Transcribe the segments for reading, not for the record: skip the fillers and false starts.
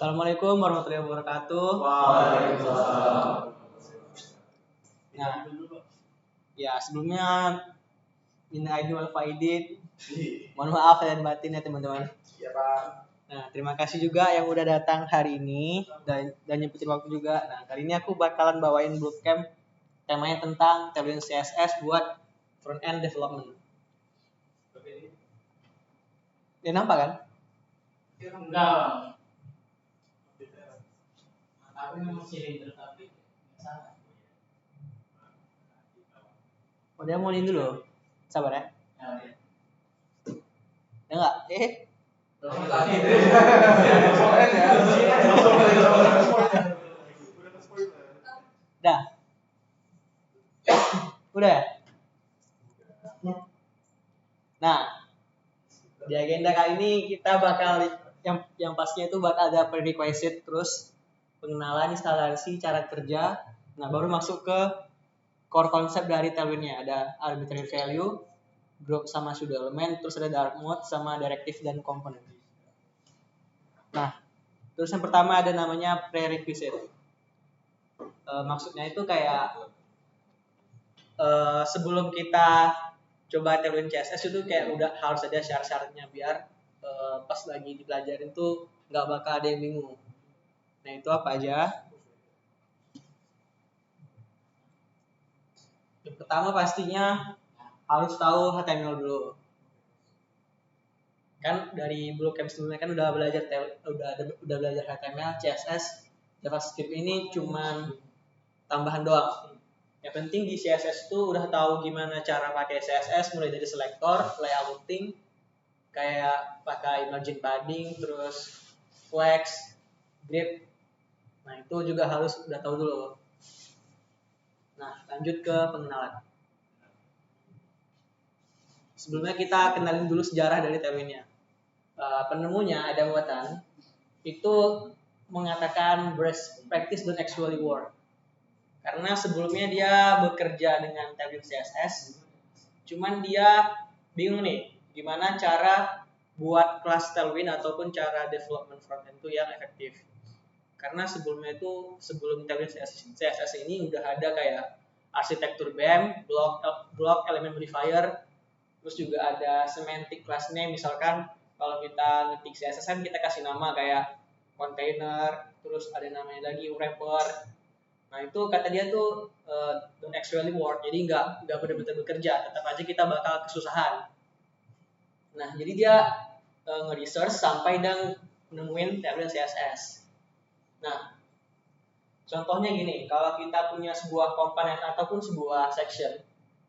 Assalamualaikum warahmatullahi wabarakatuh. Waalaikumsalam. Nah, ya sebelumnya minal aidin wal faidin. Mohon maaf lahir batin ya teman-teman. Ya Pak. Nah, terima kasih juga yang udah datang hari ini dan nyempetin waktu juga. Nah, kali ini aku bakalan bawain bootcamp temanya tentang Tailwind CSS buat front end development. Dia nampak kan? Enggak. Aku memang silinder tapi salah. Oh, dia mau ini dulu. Sabar ya. Ya enggak? Dah. Udah ya? Nah, di agenda kali ini kita bakal yang pastinya itu bakal ada prerequisite, terus pengenalan, instalasi, cara kerja. Nah, baru masuk ke core konsep dari Tailwind-nya. Ada arbitrary value, group sama pseudo element, terus ada dark mode sama directive dan component. Nah, terus yang pertama ada namanya prerequisite. Maksudnya itu kayak sebelum kita coba Tailwind CSS itu kayak udah harus ada syarat-syaratnya biar pas lagi dipelajarin tuh nggak bakal ada yang bingung. Nah, itu apa aja? Yang pertama pastinya harus tahu HTML dulu. Kan dari bootcamp sebelumnya kan udah belajar HTML, CSS, JavaScript ini cuman tambahan doang. Yang penting di CSS itu udah tahu gimana cara pakai CSS mulai dari selector, layouting, kayak pakai margin padding, terus flex, grid. Nah, itu juga harus udah tahu dulu. Nah, lanjut ke pengenalan. Sebelumnya kita kenalin dulu sejarah dari Tailwind-nya. Penemunya Adam Wathan itu mengatakan best practice don't actually work. Karena sebelumnya dia bekerja dengan Tailwind CSS, cuman dia bingung nih gimana cara buat kelas Tailwind ataupun cara development frontend itu yang efektif. Karena sebelumnya itu sebelum Tailwind CSS ini udah ada kayak arsitektur BEM, block element modifier, terus juga ada semantic class name. Misalkan kalau kita ngetik CSS kan kita kasih nama kayak container, terus ada namanya lagi wrapper. Nah, itu kata dia tuh don't actually work, jadi nggak benar-benar bekerja, tetap aja kita bakal kesusahan. Nah, jadi dia nge-research sampai dan nemuin Tailwind CSS. Nah, contohnya gini, kalau kita punya sebuah komponen ataupun sebuah section,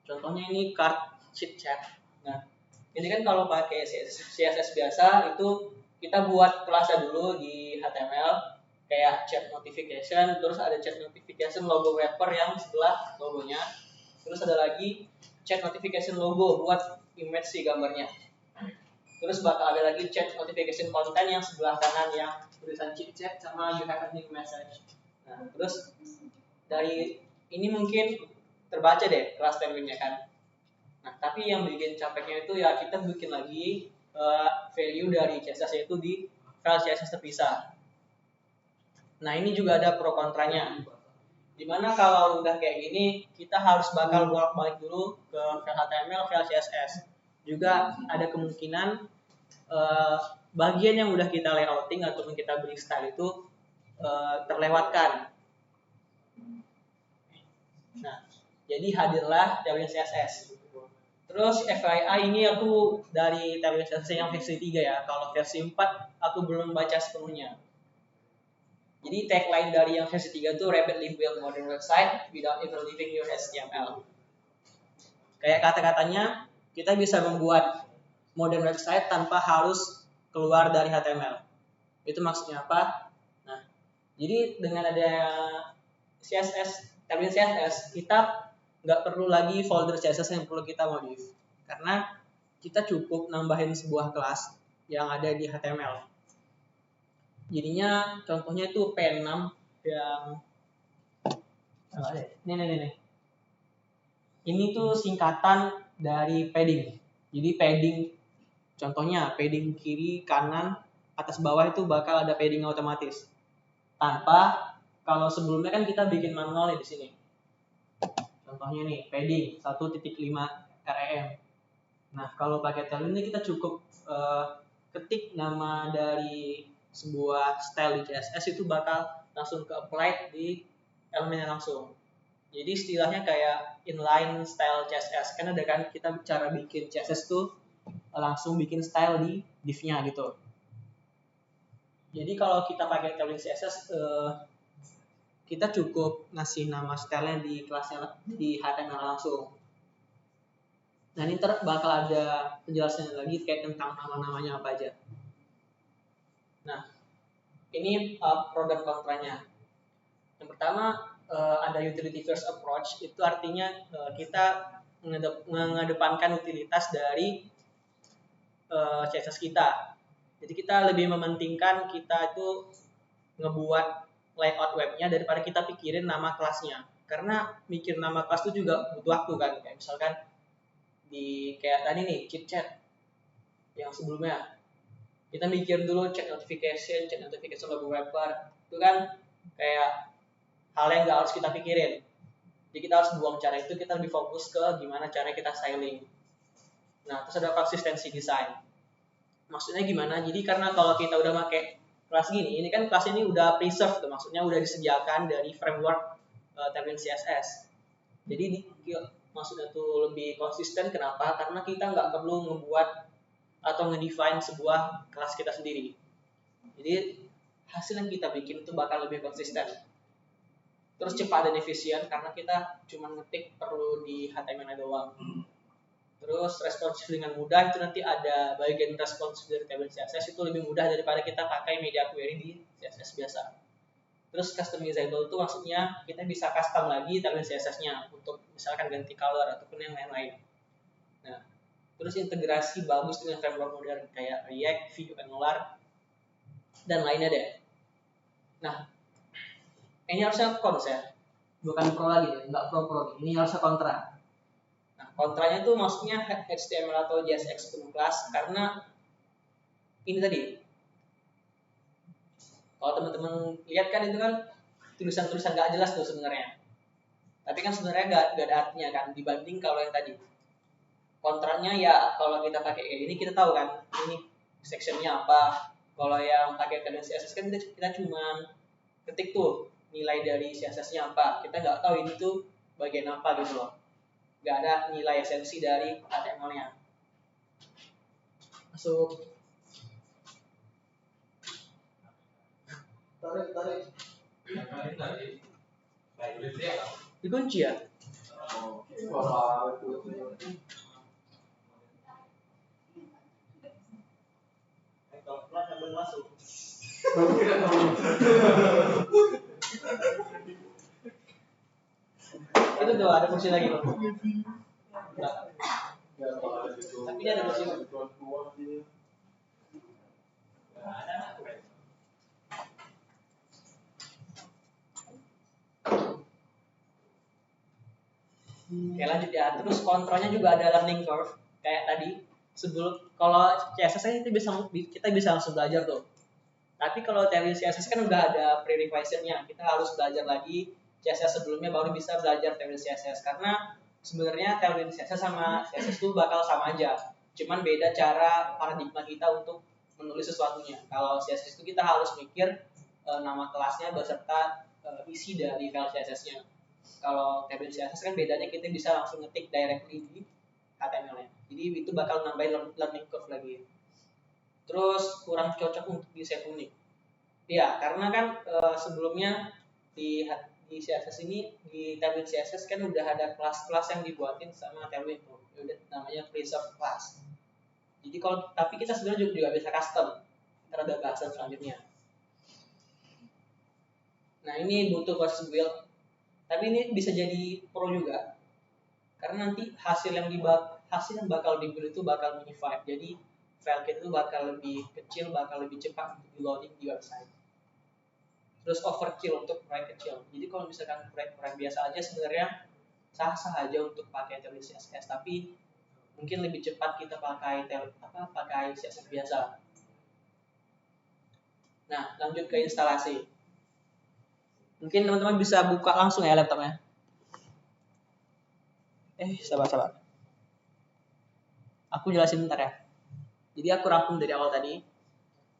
contohnya ini card sheet chat. Nah, ini kan kalau pakai CSS biasa itu kita buat kelasnya dulu di HTML kayak chat notification, terus ada chat notification logo wrapper yang sebelah logonya, terus ada lagi chat notification logo buat image si gambarnya, terus bakal ada lagi chat notification content yang sebelah kanan yang tulisan chit chat sama you have a new message. Nah, terus dari ini mungkin terbaca deh kelas Tailwind-nya kan. Nah, tapi yang bikin capeknya itu ya kita bikin lagi value dari CSS itu di file CSS terpisah. Nah, ini juga ada pro kontranya. Dimana kalau udah kayak gini, kita harus bakal bolak-balik dulu ke file HTML, file CSS. Juga ada kemungkinan bagian yang udah kita layouting ataupun kita beri style itu terlewatkan. Nah, jadi hadirlah Tailwind CSS. Terus FYI ini aku dari Tailwind CSS yang versi 3 ya. Kalau versi 4 aku belum baca sepenuhnya. Jadi tagline dari yang versi 3 itu rapidly build modern website without ever leaving your HTML. Kayak kata-katanya, kita bisa membuat modern website tanpa harus keluar dari HTML. Itu maksudnya apa? Nah, jadi dengan ada CSS, Tailwind CSS, kita nggak perlu lagi folder CSS yang perlu kita modif. Karena kita cukup nambahin sebuah kelas yang ada di HTML. Jadinya contohnya itu P6 yang nih. Ini tuh singkatan dari padding. Jadi padding, contohnya padding kiri, kanan, atas bawah itu bakal ada padding otomatis. Tanpa kalau sebelumnya kan kita bikin manual di sini. Contohnya nih, padding 1.5 rem. Nah, kalau pakai Tailwind ini kita cukup ketik nama dari sebuah style di CSS itu bakal langsung ke apply di elemennya langsung. Jadi istilahnya kayak inline style CSS. Kan ada kan kita cara bikin CSS tuh langsung bikin style di div-nya gitu. Jadi kalau kita pakai Tailwind CSS kita cukup ngasih nama style-nya di kelasnya di HTML langsung. Nah ini bakal ada penjelasannya lagi kayak tentang nama-namanya apa aja. Nah ini pro dan kontranya. Yang pertama ada utility first approach, itu artinya kita mengedepankan utilitas dari CSS kita. Jadi kita lebih mementingkan kita itu ngebuat layout webnya daripada kita pikirin nama kelasnya. Karena mikir nama kelas itu juga butuh waktu kan. Kayak misalkan di kayak tadi nih chit chat yang sebelumnya kita mikir dulu chat notification logo wrapper, itu kan kayak hal yang nggak harus kita pikirin. Jadi kita harus buang cara itu, kita lebih fokus ke gimana cara kita styling. Nah terus ada konsistensi desain. Maksudnya gimana? Jadi karena kalau kita udah pakai kelas gini, ini kan kelas ini udah preserved tuh, maksudnya udah disediakan dari framework Tailwind CSS. Jadi maksudnya tuh lebih konsisten. Kenapa? Karena kita nggak perlu ngebuat atau ngedefine sebuah kelas kita sendiri. Jadi hasil yang kita bikin itu bakal lebih konsisten. Terus cepat dan efisien karena kita cuma ngetik perlu di HTML doang. Terus responsif dengan mudah, itu nanti ada bagian responsif dari Tailwind CSS itu lebih mudah daripada kita pakai media query di CSS biasa. Terus customizable itu maksudnya kita bisa custom lagi Tailwind CSS-nya untuk misalkan ganti color ataupun yang lain-lain. Nah, terus integrasi bagus dengan framework modern kayak React, Vue, Angular, dan lainnya deh. Nah, ini harusnya cons ya, bukan pro lagi, nggak pro. Ini harusnya kontra. Nah, kontranya tuh maksudnya HTML atau JSX penuh kelas karena ini tadi. Kalau teman-teman lihat kan itu kan tulisan-tulisan nggak jelas tuh sebenarnya. Tapi kan sebenarnya nggak ada artinya kan dibanding kalau yang tadi. Kontranya ya kalau kita pakai ini kita tahu kan ini sectionnya apa. Kalau yang pakai Tailwind CSS kan kita cuma ketik tuh nilai dari CSS-nya apa. Kita nggak tahu ini tuh bagian apa gitu loh. Nggak ada nilai esensi dari HTML-nya. Masuk. Tarik. Dikunci ya? Kalau kelas yang belum masuk. Itu tuh ada kursi lagi loh. Tapi ini ada kursi lagi. Oke lanjut ya. Terus kontrolnya juga ada learning curve kayak tadi. Sebelum kalau CSS kita bisa langsung belajar tuh. Tapi kalau Tailwind CSS kan udah ada prerequisite-nya. Kita harus belajar lagi CSS sebelumnya baru bisa belajar Tailwind CSS. Karena sebenarnya Tailwind CSS sama CSS itu bakal sama aja. Cuman beda cara paradigma kita untuk menulis sesuatunya. Kalau CSS itu kita harus mikir nama kelasnya beserta isi dari file CSS-nya. Kalau Tailwind CSS kan bedanya kita bisa langsung ngetik directly di HTML-nya. Jadi itu bakal nambahin learning curve lagi. Terus kurang cocok untuk desain unik. Ya, karena kan sebelumnya di CSS ini di Tailwind CSS kan udah ada kelas-kelas yang dibuatin sama Tailwind tuh. Udah namanya preserve class. Jadi tapi kita sebenarnya juga bisa custom. Ntar ada bahasan selanjutnya. Nah, ini butuh versus build. Tapi ini bisa jadi pro juga. Karena nanti hasil yang bakal dibuild itu bakal minified. Jadi file kita itu bakal lebih kecil, bakal lebih cepat untuk di-loading di website. Terus overkill untuk proyek kecil. Jadi kalau misalkan proyek biasa aja sebenarnya sah-sah aja untuk pakai Tailwind CSS, tapi mungkin lebih cepat kita pakai CSS biasa. Nah, lanjut ke instalasi. Mungkin teman-teman bisa buka langsung ya laptopnya. Sabar. Aku jelasin bentar ya. Jadi aku rangkum dari awal tadi.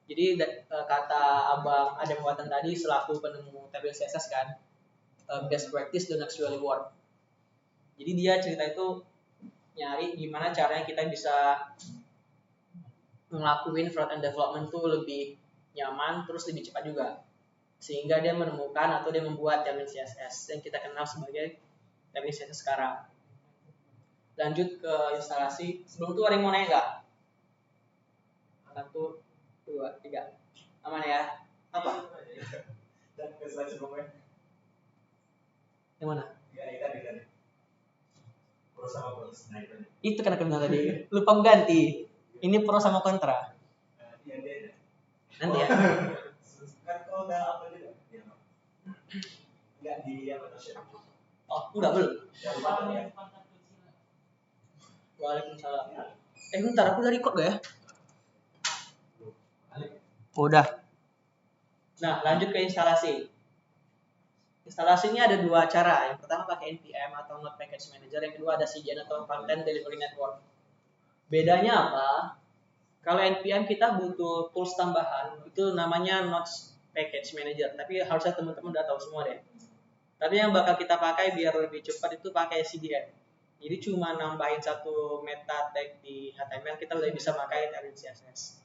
Jadi kata Abang Adam Watson tadi selaku penemu tabel CSS kan, best practice don't actually work. Jadi dia cerita itu nyari gimana caranya kita bisa ngelakuin front end development tuh lebih nyaman terus lebih cepat juga. Sehingga dia menemukan atau dia membuat tabel CSS yang kita kenal sebagai tabel CSS sekarang. Lanjut ke instalasi. Sebelum itu ada yang mau nanya nggak? 1, 2, 3. Aman ya? Apa? Yang mana? Pro sama kontra. Itu kan aku bilang tadi. Lupa ganti. Ini pro sama kontra. Nanti ya. Kan kau udah apa juga? Enggak di apa tuh? Oh, enggak belum. Ya. Waalaikumsalam. Bentar, aku udah record gak ya? Udah. Nah, lanjut ke instalasi. Instalasi ini ada dua cara. Yang pertama pakai NPM atau Node Package Manager. Yang kedua ada CDN atau Content Delivery Network. Bedanya apa? Kalau NPM kita butuh tools tambahan. Itu namanya Node Package Manager. Tapi harusnya teman-teman udah tahu semua deh. Tapi yang bakal kita pakai biar lebih cepat itu pakai CDN. Jadi cuma nambahin satu meta tag di HTML kita udah bisa pakai dari CSS.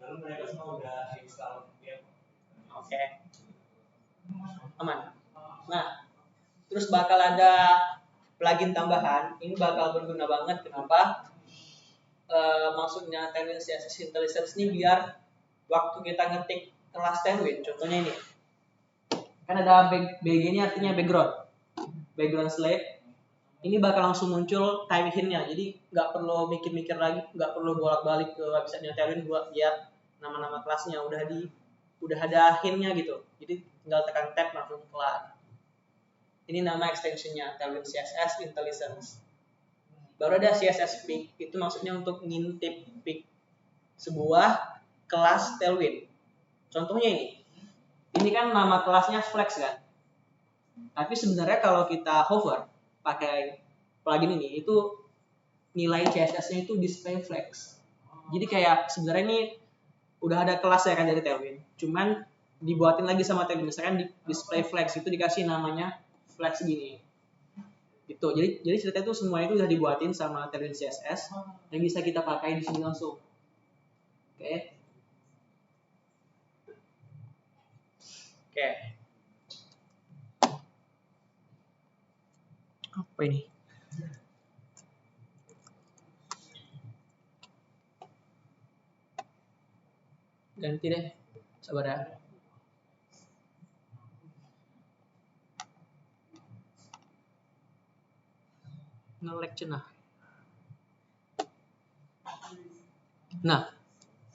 Lalu mereka semua udah install ya. Oke. Aman. Nah, terus bakal ada plugin tambahan. Ini bakal berguna banget. Kenapa? Maksudnya Tailwind CSS Intelligence ini biar waktu kita ngetik kelas Tailwind, contohnya ini. Kan ada BG ini artinya background slate. Ini bakal langsung muncul time hint-nya. Jadi nggak perlu mikir-mikir lagi, nggak perlu bolak-balik ke website-nya Tailwind buat lihat nama-nama kelasnya, udah ada hint-nya gitu. Jadi tinggal tekan tab langsung kelar. Ini nama extension-nya Tailwind CSS Intelligence. Baru ada CSS pick, itu maksudnya untuk ngintip pick sebuah kelas Tailwind. Contohnya ini. Ini kan nama kelasnya flex kan. Tapi sebenarnya kalau kita hover pakai plugin ini itu nilai CSS-nya itu display flex. Jadi kayak sebenarnya ini udah ada kelas ya kan dari Tailwind. Cuman dibuatin lagi sama Tailwind. Misalkan di display flex itu dikasih namanya flex gini. Gitu. Jadi cerita itu semua itu udah dibuatin sama Tailwind CSS yang bisa kita pakai di sini langsung. Oke. Apa ini? Ganti deh. Sabar ya. Nge-lag cenah. Nah,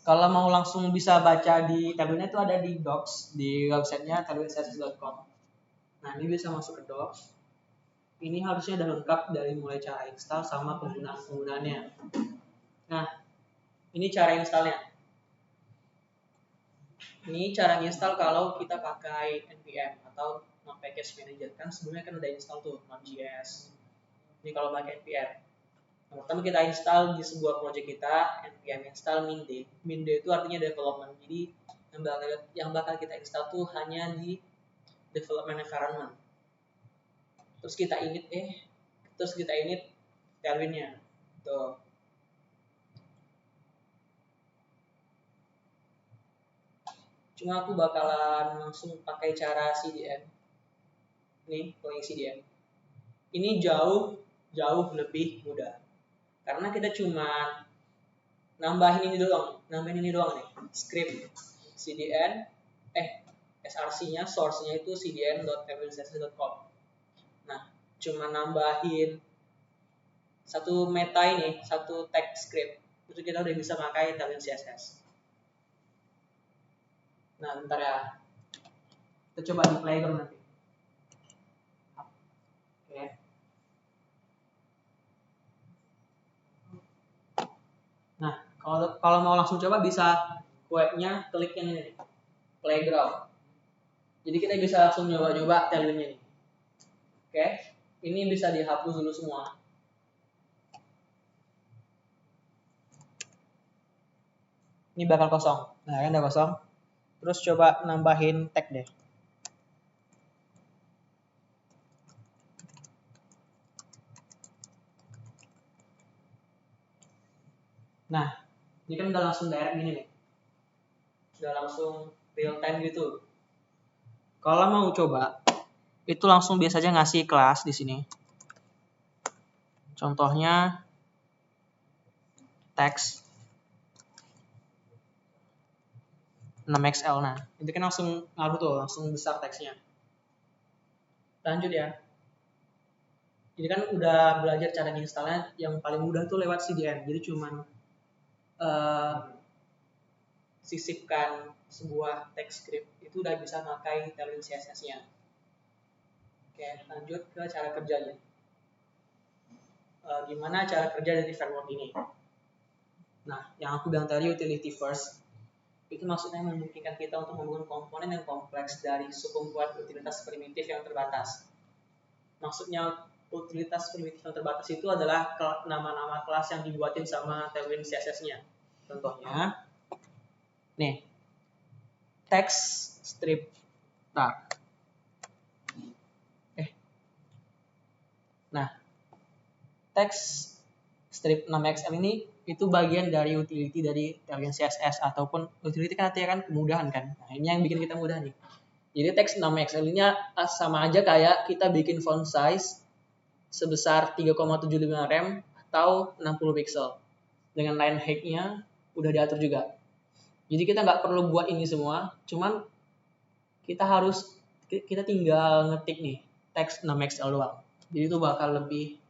kalau mau langsung bisa baca di tabelnya itu ada di docs di websitenya tailwindcss.com. Nah, ini bisa masuk ke docs. Ini harusnya udah lengkap dari mulai cara install sama penggunaannya. Nah, ini cara installnya. Ini cara install kalau kita pakai npm atau Node Package Manager. Kan sebelumnya kan udah install tuh Node.js. Ini kalau pakai npm. Yang pertama kita install di sebuah project kita npm install min.d. Min.d itu artinya development. Jadi yang bakal kita install tuh hanya di development environment. Terus kita init Tailwind-nya. Tuh. Cuma aku bakalan langsung pakai cara CDN. Nih, plugin CDN. Ini jauh lebih mudah. Karena kita cuma nambahin ini doang nih. Script CDN src-nya, source-nya itu cdn.tailwindcss.com. Nah, cuma nambahin satu meta ini, satu tag script. Itu kita udah bisa pakai Tailwind CSS. Nah, bentar ya. Kita coba di play dulu nanti. Oke. Nah, kalau mau langsung coba bisa webnya klik yang ini, playground. Jadi kita bisa langsung nyoba-nyoba Tailwindnya nih. Oke, ini bisa dihapus dulu semua. Ini bakal kosong. Nah, kan udah kosong. Terus coba nambahin tag deh. Nah, ini kan udah langsung direct gini nih. Udah langsung real time gitu. Kalau mau coba, itu langsung biasanya ngasih kelas di sini. Contohnya teks 6XL. Nah, itu kan langsung ngaruh tuh, langsung besar teksnya. Lanjut ya. Jadi kan udah belajar cara installnya, yang paling mudah tuh lewat CDN. Jadi cuman sisipkan sebuah text script itu udah bisa pakai Tailwind CSS-nya. Oke, lanjut ke cara kerjanya. Gimana cara kerja dari framework ini? Nah, yang aku bilang tadi utility first, itu maksudnya memungkinkan kita untuk membangun komponen yang kompleks dari sekumpulan utilitas primitif yang terbatas. Maksudnya utilitas primitif yang terbatas itu adalah nama-nama kelas yang dibuatin sama Tailwind CSS-nya. Contohnya, nih, text strip tar. Nah, text strip 6XL ini itu bagian dari utility dari Tailwind CSS ataupun utility kan artinya kan kemudahan kan. Nah, ini yang bikin kita mudah nih. Jadi text 6XL ini sama aja kayak kita bikin font size sebesar 3,75 rem atau 60 pixel. Dengan line height-nya udah diatur juga. Jadi kita nggak perlu buat ini semua, cuman kita tinggal ngetik nih teks 6XL doang. Jadi itu bakal lebih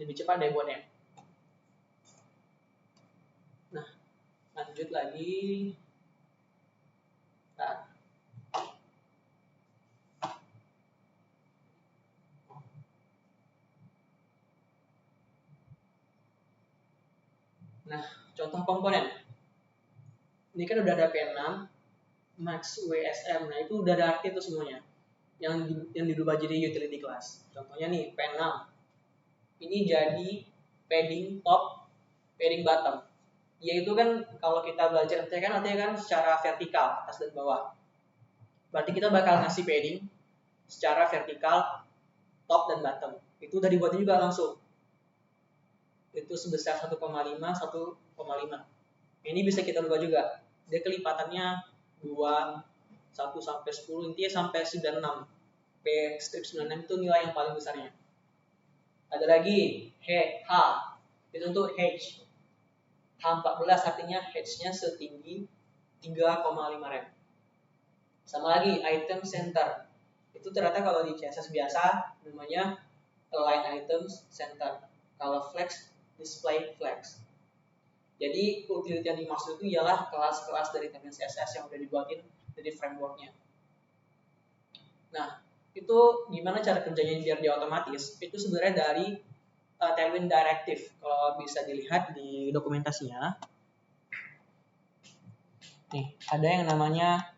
cepat deh buatnya. Nah, lanjut lagi. Nah, contoh komponen. Ini kan udah ada P6, Max WSM. Nah, itu udah ada arti itu semuanya. Yang dirubah jadi utility class. Contohnya nih, P6. Ini jadi padding top, padding bottom. Yaitu kan kalau kita belajar artinya kan secara vertikal, atas dan bawah. Berarti kita bakal ngasih padding secara vertikal, top dan bottom. Itu udah dibuat juga langsung. Itu sebesar 1,5, 1,5. Ini bisa kita ubah juga. Dia kelipatannya 2, 1 sampai 10, intinya sampai 96. P strip 96 itu nilai yang paling besarnya. Ada lagi H, itu untuk H. H14 artinya H-nya setinggi 3,5 rem. Sama lagi item center. Itu ternyata kalau di CSS biasa namanya align items center. Kalau flex, display flex. Jadi utility yang dimaksud itu ialah kelas-kelas dari Tailwind CSS yang udah dibuatin dari frameworknya. Nah, itu gimana cara kerjanya biar dia otomatis? Itu sebenarnya dari Tailwind Directive. Kalau bisa dilihat di dokumentasinya. Nih, ada yang namanya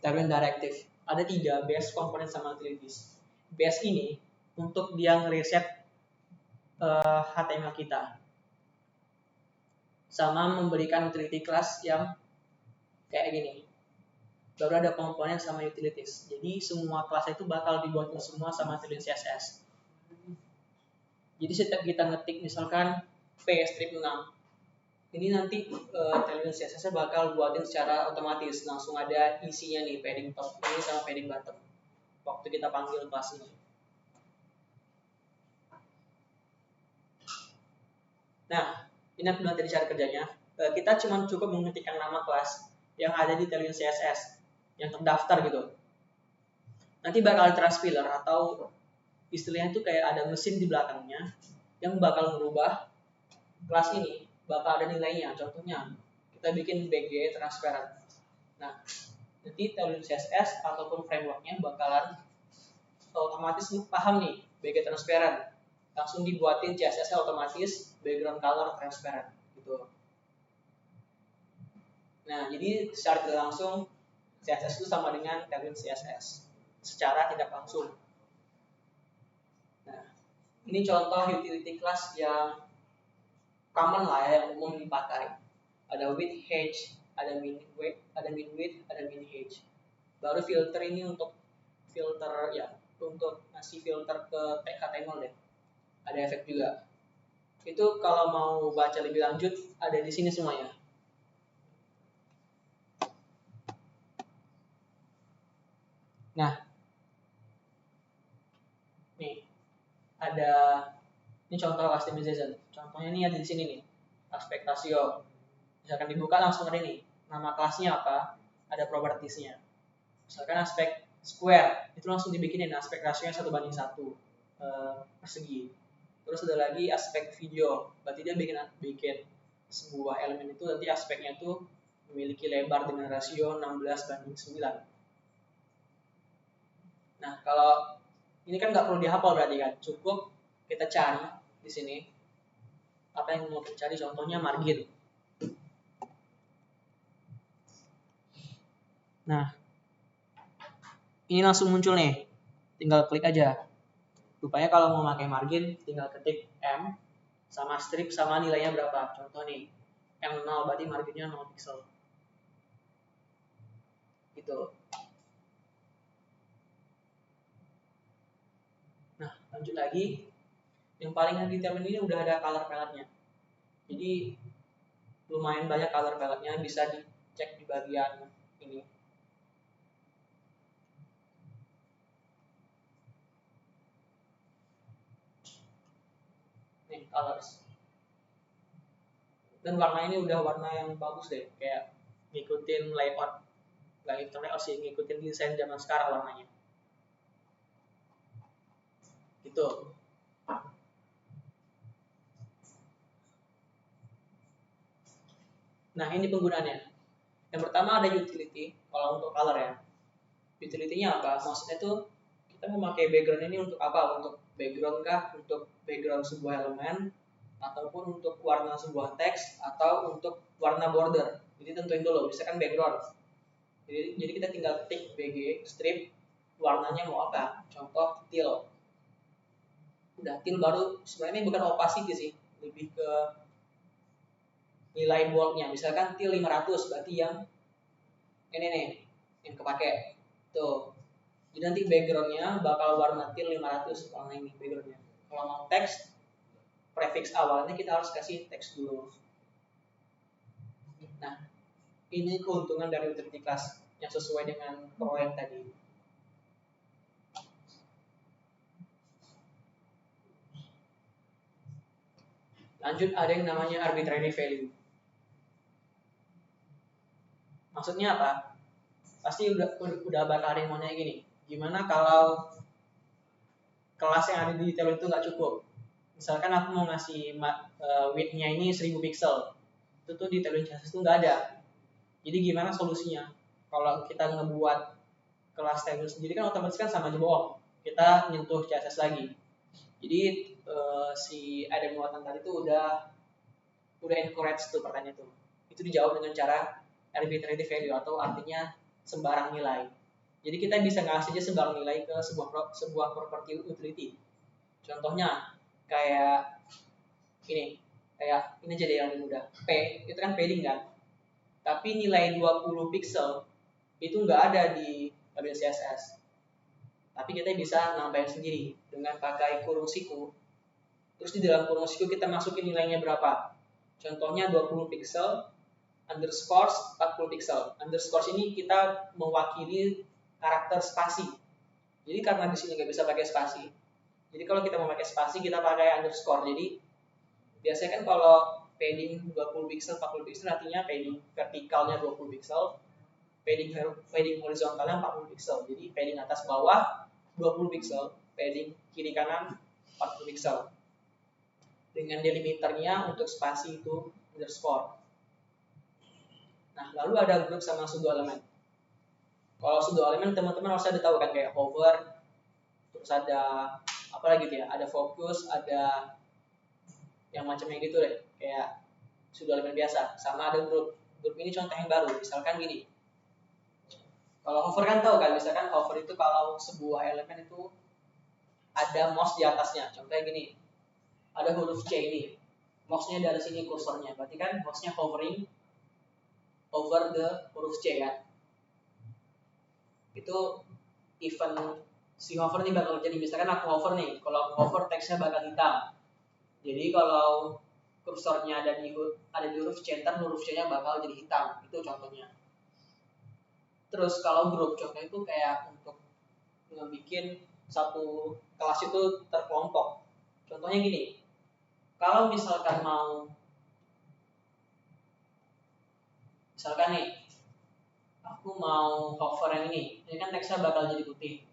Tailwind Directive. Ada 3 base komponen sama utilities. Base ini untuk dia ngereset HTML kita. Sama memberikan utility class yang kayak gini. Baru ada komponen sama utilities. Jadi semua kelas itu bakal dibuatin semua sama Tailwind CSS. Jadi setiap kita ngetik misalkan P strip 6, ini nanti Tailwind CSS bakal buatin secara otomatis. Langsung ada isinya nih, padding top ini sama padding bottom. Waktu kita panggil kelas ini. Nah, ini aku bilang tadi cara kerjanya. Kita cuma cukup mengetikkan nama kelas yang ada di Tailwind CSS yang terdaftar gitu. Nanti bakal transpiler atau istilahnya itu kayak ada mesin di belakangnya yang bakal merubah kelas ini, bakal ada nilainya. Contohnya kita bikin BG transparent. Nah, nanti Tailwind CSS ataupun frameworknya bakalan otomatis paham nih BG transparent. langsung dibuatin CSS otomatis background color transparent gitu. Nah, jadi secara tidak langsung CSS itu sama dengan Tailwind CSS secara tidak langsung. Nah, ini contoh utility class yang common lah ya, yang umum dipakai. Ada width, height, ada min width, ada min height. Baru filter ini untuk filter ya, untuk ngasih filter ke HTML deh. Ada efek juga. Itu kalau mau baca lebih lanjut ada di sini semuanya. Nah, nih ada ini contoh customization. Contohnya ini ada di sini nih, aspek ratio. Misalkan dibuka langsung ada nih, nama kelasnya apa, ada propertiesnya. Misalkan aspek square, itu langsung dibikinin aspek rasionya 1:1 persegi. Terus ada lagi aspek video, berarti dia bikin sebuah elemen itu nanti aspeknya tuh memiliki lebar dengan rasio 16:9. Nah, kalau ini kan nggak perlu dihafal berarti kan, cukup kita cari di sini apa yang mau kita cari, contohnya margin. Nah, ini langsung muncul nih, tinggal klik aja. Rupanya kalau mau pakai margin, tinggal ketik M sama strip sama nilainya berapa. Contoh nih, yang 0 berarti marginnya 0 pixel. Gitu. Nah, lanjut lagi. Yang paling detail ini udah ada color palette-nya. Jadi lumayan banyak color palette-nya, bisa dicek di bagian ini. Nih, colors. Dan warna ini udah warna yang bagus deh, kayak ngikutin layout. Nggak ngikutin layout sih, ngikutin desain zaman sekarang warnanya. Gitu. Nah, ini penggunaannya. Yang pertama ada utility, kalau untuk color ya. Utility-nya apa? Maksudnya tuh kita memakai background ini untuk apa? Untuk background kah? Untuk background sebuah elemen? Ataupun untuk warna sebuah teks? Atau untuk warna border? Jadi tentuin dulu, misalkan background. Jadi kita tinggal ketik BG, strip, warnanya mau apa? Contoh teal. Udah teal baru, sebenarnya ini bukan opacity sih, lebih ke nilai boldnya. Misalkan teal 500, berarti yang ini nih, yang kepake. Tuh. Jadi nanti backgroundnya bakal warna teal 500, warna ini backgroundnya. Kalau mau teks, prefix awalnya kita harus kasih teks dulu. Nah, ini keuntungan dari utility class yang sesuai dengan proyek tadi. Lanjut ada yang namanya arbitrary value. Maksudnya apa? Pasti udah bakal ada yang mau nanya gini. Gimana kalau kelas yang ada di Tailwind itu nggak cukup? Misalkan aku mau ngasih width-nya ini 1000 pixel. Itu tuh di Tailwind CSS itu nggak ada. Jadi gimana solusinya? Kalau kita ngebuat kelas Tailwind sendiri kan otomatis kan sama aja bohong. Kita nyentuh CSS lagi. Jadi si Adam Watson tadi tuh udah encourage tuh pertanyaan itu. Itu dijawab dengan cara arbitrary value atau artinya sembarang nilai. Jadi kita bisa ngasih aja sembarang nilai ke sebuah property utility. Contohnya kayak ini jadi yang mudah. P itu kan padding kan. Tapi nilai 20 pixel itu nggak ada di tabel CSS. Tapi kita bisa nambahin sendiri dengan pakai kurung siku. Terus di dalam kurung siku kita masukin nilainya berapa. Contohnya 20 pixel underscore 40 pixel. Underscore ini kita mewakili karakter spasi. Jadi karena di sini nggak bisa pakai spasi. Jadi kalau kita mau pakai spasi kita pakai underscore. Jadi biasanya kan kalau padding 20 pixel 40 pixel artinya padding vertikalnya 20 pixel, padding horizontalnya 40 pixel. Jadi padding atas bawah 20 pixel, padding kiri kanan 40 pixel. Dengan delimiternya untuk spasi itu underscore. Nah, lalu ada group sama pseudo elemen. Kalau pseudo elemen teman-teman harus ada tahu kan kayak hover, terus ada apalagi gitu ya, ada fokus, ada yang macamnya gitu deh, kayak sudah elemen biasa, sama ada grup. Grup ini contoh yang baru, misalkan gini. Kalau hover kan tahu kan, misalkan hover itu kalau sebuah elemen itu ada mouse di atasnya. Contohnya gini, ada huruf C ini, mouse-nya dari sini kursornya, berarti kan mouse-nya hovering over the huruf C kan. Itu event si hover nih bakal jadi, misalkan aku hover nih, kalau aku hover teksnya bakal hitam. Jadi kalau kursornya ada di huruf C, ntar huruf C-nya bakal jadi hitam. Itu contohnya. Terus kalau grup, contohnya itu kayak untuk ngebikin satu kelas itu terkelompok. Contohnya gini, kalau misalkan misalkan nih, aku mau hover yang ini kan teksnya bakal jadi putih.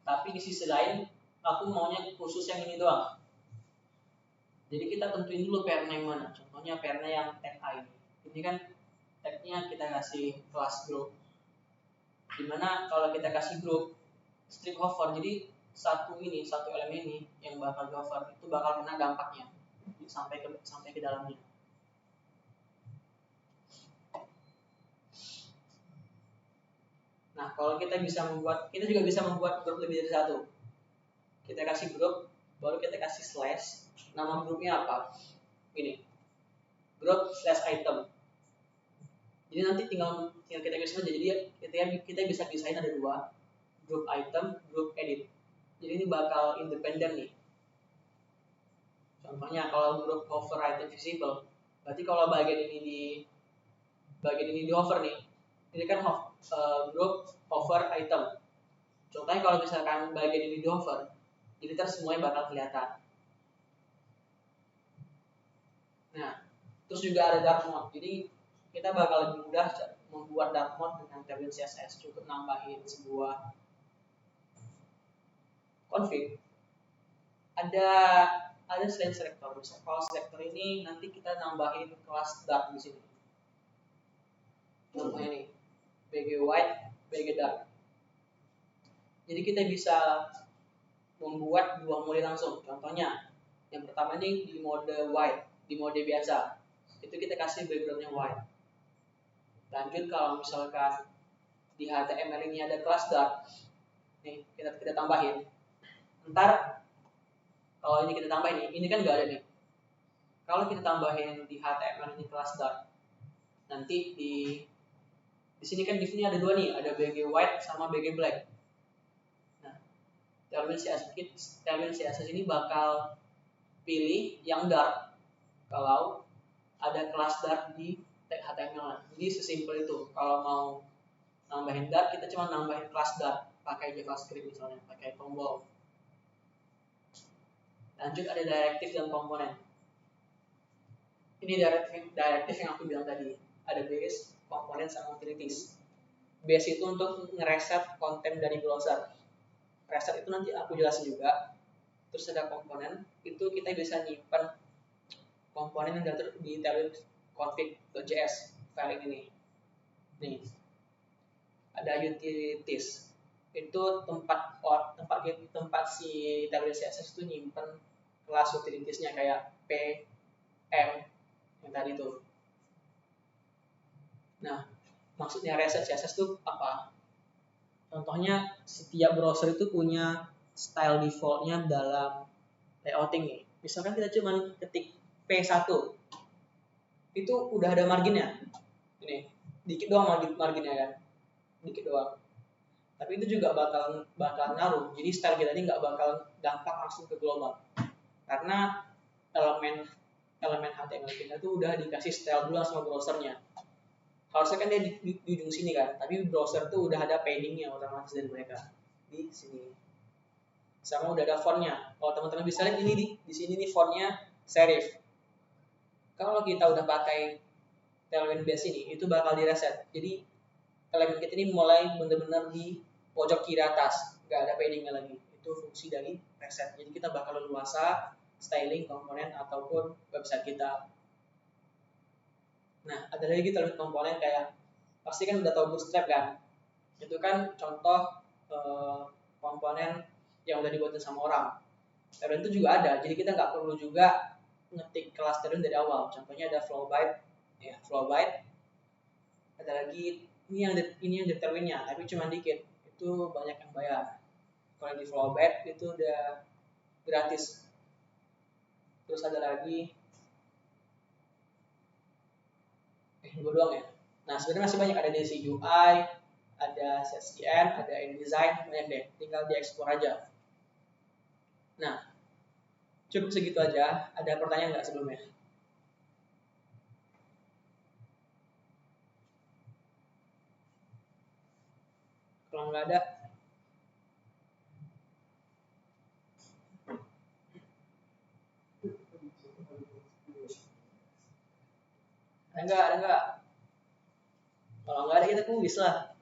Tapi di sisi lain, aku maunya khusus yang ini doang. Jadi kita tentuin dulu pairnya yang mana. Contohnya pairnya yang tag A ini. Ini kan tagnya kita kasih kelas grup. Dimana kalau kita kasih grup strip hover, jadi satu elemen ini yang bakal di hover itu bakal kena dampaknya sampai ke dalamnya. Nah, kalau kita juga bisa membuat grup lebih dari satu. Kita kasih grup, baru kita kasih slash. Nama grupnya apa? Ini, grup slash item. Jadi nanti tinggal kita kasih aja. Jadi kita bisa desain ada dua, grup item, grup edit. Jadi ini bakal independen nih. Contohnya kalau grup hover item visible, berarti kalau bagian ini di hover nih, ini kan grup hover item. Contohnya kalau misalkan bagian ini di hover, jadi semuanya bakal kelihatan. Nah, terus juga ada dark mode. Jadi kita bakal lebih mudah membuat dark mode dengan Tailwind CSS. Cukup nambahin sebuah config. Ada selain selector. Kalau selector ini nanti kita nambahin kelas dark di sini. Contohnya nih, BG white, BG dark. Jadi kita bisa membuat dua mode langsung. Contohnya, yang pertama ini di mode white, di mode biasa. Itu kita kasih backgroundnya white. Lanjut kalau misalkan di HTML ini ada kelas dark, nih kita tambahin. Ntar kalau ini kita tambahin, ini kan nggak ada nih. Kalau kita tambahin di HTML ini kelas dark, nanti di sini kan di sini ada dua nih, ada BG white sama BG black. Nah, Tailwind CSS ini bakal pilih yang dark kalau ada kelas dark di tag HTML. Jadi sesimpel itu. Kalau mau nambahin dark, kita cuma nambahin kelas dark pakai JavaScript misalnya, pakai tombol. Lanjut ada directive dan komponen. Ini directive yang aku bilang tadi. Ada base, komponen, sama utilities. Base itu untuk ngereset konten dari browser. Reset itu nanti aku jelasin juga. Terus ada komponen, itu kita bisa nyimpan komponen yang diatur di tailwind config.js file ini. Nih, ada utilities. Itu tempat si tailwind CSS itu nyimpan kelas utilitiesnya kayak p, m yang tadi itu. Nah, maksudnya reset CSS itu apa? Contohnya setiap browser itu punya style defaultnya dalam layouting nih. Misalkan kita cuma ketik P1, itu udah ada marginnya. Ini dikit doang marginnya kan, dikit doang. Tapi itu juga bakal ngaruh. Jadi style kita ini nggak bakal dampak langsung ke global, karena elemen HTML kita itu udah dikasih style dulu sama browsernya. Harusnya kan dia di ujung sini kan, tapi browser tuh udah ada paddingnya otomatis dari mereka di sini. Sama udah ada fontnya. Kalau teman-teman bisa lihat ini di sini nih fontnya serif. Kalau kita udah pakai Tailwind base ini, itu bakal direset. Jadi elemen kita ini mulai benar-benar di pojok kiri atas, nggak ada paddingnya lagi. Itu fungsi dari reset. Jadi kita bakal leluasa styling komponen ataupun website kita. Nah, ada lagi Tailwind komponen kayak pasti kan udah tahu Bootstrap kan? Itu kan contoh komponen yang udah dibuatin sama orang. Tailwind itu juga ada, jadi kita nggak perlu juga ngetik kelas Tailwind dari awal. Contohnya ada Flowbyte, ya Flowbyte. Ada lagi ini yang di Tailwindnya, tapi cuma dikit. Itu banyak yang bayar. Kalau di Flowbyte itu udah gratis. Terus ada lagi, gue doang ya. Nah sebenarnya masih banyak, ada DC UI, ada CSDN, ada InDesign, banyak deh. Tinggal diekspor aja. Nah, cukup segitu aja. Ada pertanyaan nggak sebelumnya? Kalau nggak ada, ada nggak? Kalau nggak ada kita kuis lah.